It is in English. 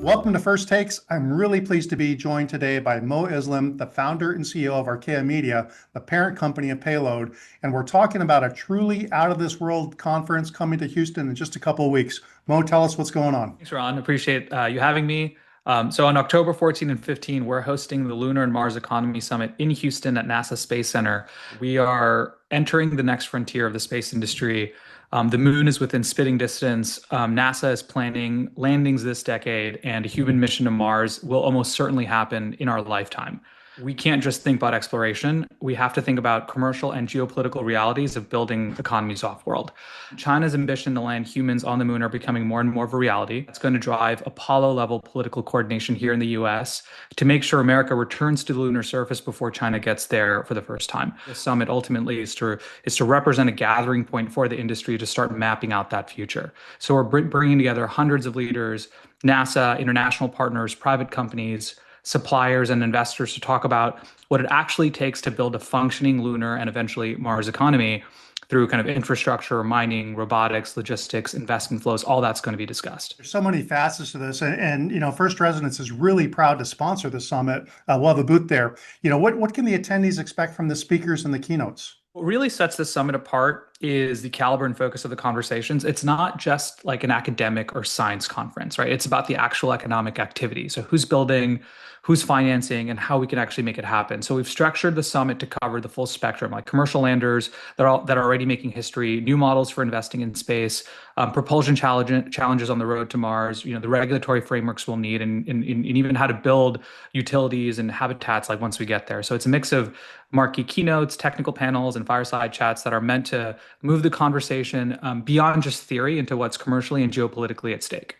Welcome to First Takes. I'm really pleased to be joined today by Mo Islam, the founder and CEO of Archaea Media, the parent company of Payload. And we're talking about a truly out of this world conference coming to Houston in just a couple of weeks. Mo, tell us what's going on. Thanks, Ron. Appreciate you having me. So on October 14 and 15, we're hosting the Lunar and Mars Economy Summit in Houston at NASA Space Center. We are entering the next frontier of the space industry. The moon is within spitting distance. NASA is planning landings this decade, and a human mission to Mars will almost certainly happen in our lifetime. We can't just think about exploration. We have to think about commercial and geopolitical realities of building economies off-world. China's ambition to land humans on the moon are becoming more and more of a reality. It's going to drive Apollo-level political coordination here in the US to make sure America returns to the lunar surface before China gets there for the first time. The summit ultimately is to represent a gathering point for the industry to start mapping out that future. So we're bringing together hundreds of leaders, NASA, international partners, private companies, suppliers and investors to talk about what it actually takes to build a functioning lunar and eventually Mars economy through kind of infrastructure, mining, robotics, logistics, investment flows. All that's going to be discussed. There's so many facets to this, and First Resonance is really proud to sponsor the summit. We'll have a booth there. What can the attendees expect from the speakers and the keynotes? What really sets the summit apart is the caliber and focus of the conversations. It's not just like an academic or science conference, right? It's about the actual economic activity. So who's building, who's financing, and how we can actually make it happen. So we've structured the summit to cover the full spectrum, like commercial landers that are already making history, new models for investing in space, propulsion challenges on the road to Mars, the regulatory frameworks we'll need, and even how to build utilities and habitats like once we get there. So it's a mix of marquee keynotes, technical panels, and fireside chats that are meant to move the conversation beyond just theory into what's commercially and geopolitically at stake.